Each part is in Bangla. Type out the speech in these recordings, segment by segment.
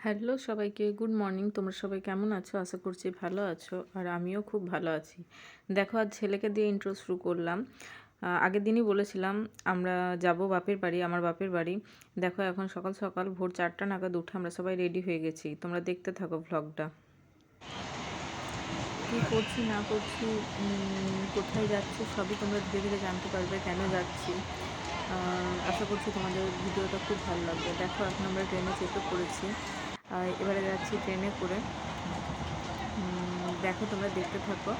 হ্যালো সবাইকে, গুড মর্নিং। তোমরা সবাই কেমন আছো? আশা করছি ভালো আছো, আর আমিও খুব ভালো আছি। দেখো, আজ ছেলেকে দিয়ে ইন্ট্রো শুরু করলাম। আগের দিনই বলেছিলাম আমরা যাব বাপের বাড়ি, আমার বাপের বাড়ি। দেখো, এখন সকাল সকাল ভোর 4টা নাগাদ উঠে আমরা সবাই রেডি হয়ে গেছি। তোমরা দেখতে থাকো ভ্লগটা। কী করছি না করছি, কোথায় যাচ্ছি, সবই তোমরা ধীরে ধীরে জানতে পারবে কেন যাচ্ছি। আশা করছি তোমাদের ভিডিওটা খুব ভালো লাগবে। দেখো, এখন আমরা ট্রেনে চেপে পড়েছি। এবারে যাচ্ছি ট্রেনে করে। দেখো, তোমরা দেখতে থাকো।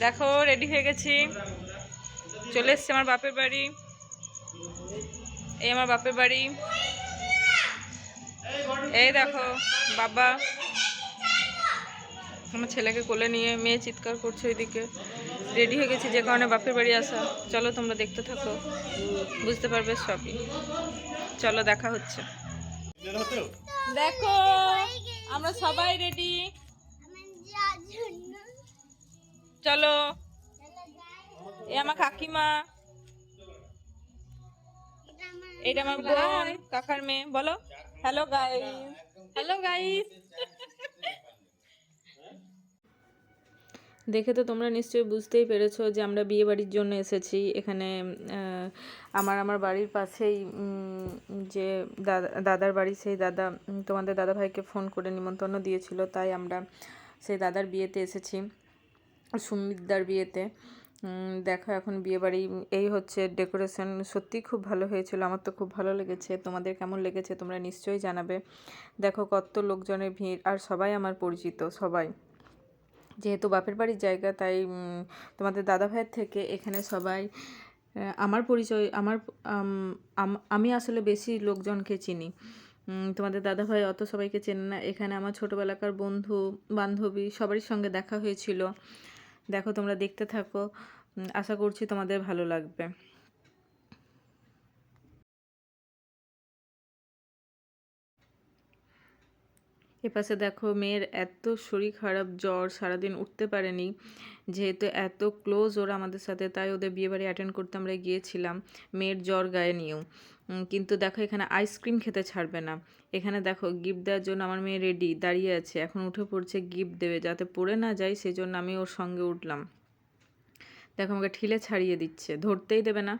দেখো, রেডি হয়ে গেছি, চলে এসছি আমার বাপের বাড়ি। এই আমার বাপের বাড়ি। এই দেখো বাবা, আমার ছেলেকে কোলে নিয়ে মেয়ে চিৎকার করছে ওইদিকে। রেডি হয়ে গেছি যে কারণে বাপের বাড়ি আসা। চলো তোমরা দেখতে থাকো, বুঝতে পারবে সবই। চলো, দেখা হচ্ছে। দেখো, আমরা সবাই রেডি। চলো, এ আমার কাকিমা, এটা আমার বোন, কাকার মেয়ে। বলো হ্যালো গাইস। Hello guys. দেখে তো তোমরা নিশ্চয়ই বুঝতেই পেরেছো যে আমরা বিয়ে বাড়ির জন্য এসেছি এখানে। আমার বাড়ির পাশেই যে দাদার বাড়ি, সেই দাদা তোমাদের দাদা ভাইকে ফোন করে নিমন্ত্রণ দিয়েছিল, তাই আমরা সেই দাদার বিয়েতে এসেছি, সুমিতদার বিয়েতে। দেখো, এখন বিয়ে বাড়ি এই হচ্ছে ডেকোরেশন। সত্যিই খুব ভালো হয়েছিল, আমার তো খুব ভালো লেগেছে। তোমাদের কেমন লেগেছে তোমরা নিশ্চয়ই জানাবে। দেখো, কত লোকজনের ভিড়, আর সবাই আমার পরিচিত। সবাই, যেহেতু বাপের বাড়ির জায়গা, তাই তোমাদের দাদা ভাইয়ের থেকে এখানে সবাই আমার পরিচয়। আমি আসলে বেশি লোকজনকে চিনি। তোমাদের দাদা ভাই অত সবাইকে চেনে না। এখানে আমার ছোটোবেলাকার বন্ধু বান্ধবী সবারই সঙ্গে দেখা হয়েছিল। দেখো, তোমরা দেখতে থাকো, আশা করছি তোমাদের ভালো লাগবে। এপাশে দেখো, মেয়ের এত শরীর খারাপ, জ্বর, সারাদিন উঠতে পারেনি। যেহেতু এত ক্লোজ ওরা আমাদের সাথে, তাই ওদের বিয়েবাড়ি অ্যাটেন্ড করতে আমরা গিয়েছিলাম মেয়ের জ্বর গায়ে নিয়েও। কিন্তু দেখো, এখানে আইসক্রিম খেতে ছাড়বে না। এখানে দেখো, গিফট দেওয়ার জন্য আমার মেয়ে রেডি দাঁড়িয়ে আছে, এখন উঠে পড়ছে গিফট দেবে, যাতে পড়ে না যায় সেই জন্য আমি ওর সঙ্গে উঠলাম। দেখো, আমাকে ঠিলে ছাড়িয়ে দিচ্ছে, ধরতেই দেবে না।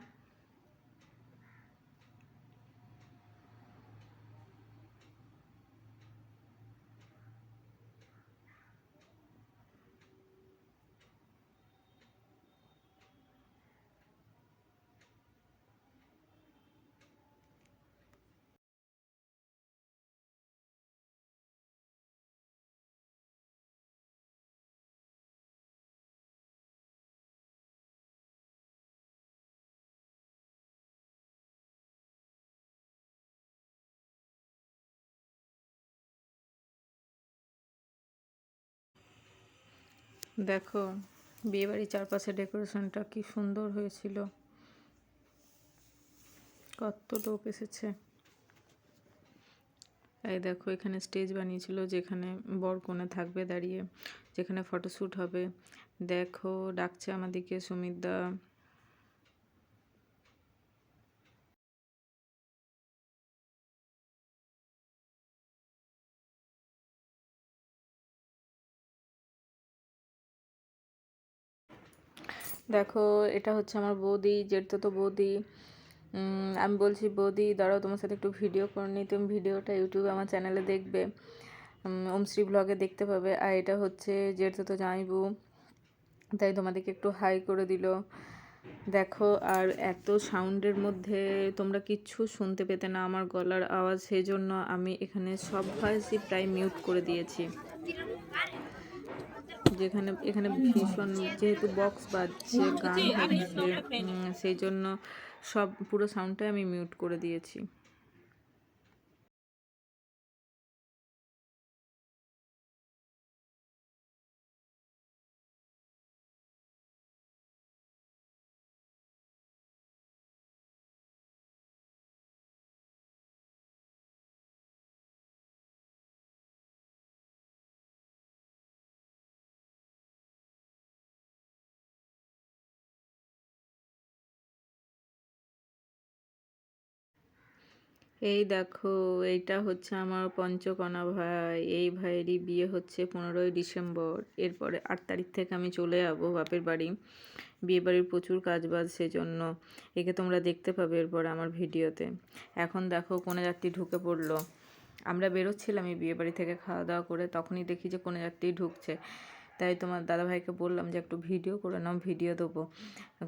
দেখো, বিয়েবাড়ির চারপাশে ডেকোরেশনটা কি সুন্দর হয়েছিল, কত লোক এসেছে। এই দেখো, এখানে স্টেজ বানিয়েছিল যেখানে বর কনে থাকবে দাঁড়িয়ে, যেখানে ফটোশ্যুট হবে। দেখো, ডাকছে আমাদেরকে সুমিতদা। দেখো, এটা হচ্ছে আমার বৌদি, জেঠতো বৌদি। আমি বলছি, বৌদি দাঁড়াও, তোমার সাথে একটু ভিডিও করে নিই। তুমি ভিডিওটা ইউটিউবে আমার চ্যানেলে দেখবে, ওমশ্রী ব্লগে দেখতে পাবে। আর এটা হচ্ছে জেঠতো জামাইবু, তাই তোমাদেরকে একটু হাই করে দিল। দেখো, আর এত সাউন্ডের মধ্যে তোমরা কিচ্ছু শুনতে পেতে না আমার গলার আওয়াজ, সেই জন্য আমি এখানে সব ভয়েসই প্রায় মিউট করে দিয়েছি। এখানে ভীষণ, যেহেতু বক্স বাজছে, গান হচ্ছে, সেই জন্য সব পুরো সাউন্ডটাই আমি মিউট করে দিয়েছি। এই দেখো, এইটা হচ্ছে আমার পঞ্চকণা ভাই। এই ভাইয়েরই বিয়ে হচ্ছে 15ই ডিসেম্বর। এরপরে 8 তারিখ থেকে আমি চলে যাবো বাপের বাড়ি। বিয়ে বাড়ির প্রচুর কাজবাজ, সেজন্য একে তোমরা দেখতে পাবে এরপরে আমার ভিডিওতে। এখন দেখো কনেযাত্রী ঢুকে পড়লো। আমরা বেরোচ্ছিলাম এই বিয়ে বাড়ি থেকে খাওয়া দাওয়া করে, তখনই দেখি যে কনেযাত্রী ঢুকছে। তাই তোমার দাদাভাইকে বললাম যে একটু ভিডিও করে নাও, ভিডিও দেবো।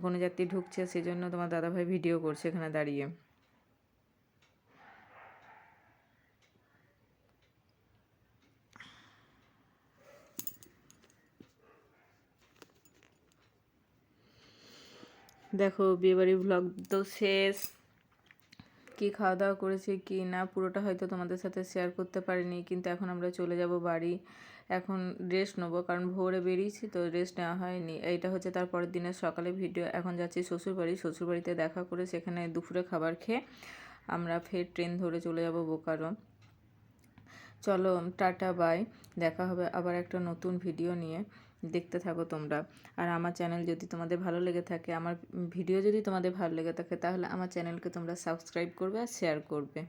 কনেযাত্রী ঢুকছে, সেজন্য তোমার দাদাভাই ভিডিও করছে এখানে দাঁড়িয়ে। দেখো বিয়েবাড়ির ভ্লগ তো শেষ। কি খাওয়া দাওয়া করেছি কি না পুরোটা হয়তো তোমাদের সাথে শেয়ার করতে পারিনি, কিন্তু এখন আমরা চলে যাব বাড়ি। এখন রেস্ট নেবো, কারণ ভোরে বেরিয়েছি তো রেস্ট নেওয়া হয়নি। এইটা হচ্ছে তার পরের দিনের সকালে ভিডিও। এখন যাচ্ছি শ্বশুরবাড়ি। শ্বশুরবাড়িতে দেখা করে সেখানে দুপুরে খাবার খেয়ে আমরা ফের ট্রেন ধরে চলে যাব বোকারো। চলো টাটা বাই, দেখা হবে আবার একটা নতুন ভিডিও নিয়ে। দেখতে থাকো তোমরা। আর আমার চ্যানেল যদি তোমাদের ভালো লেগে থাকে, আমার ভিডিও যদি তোমাদের ভালো লেগে থাকে, তাহলে আমার চ্যানেলকে তোমরা সাবস্ক্রাইব করবে আর শেয়ার করবে।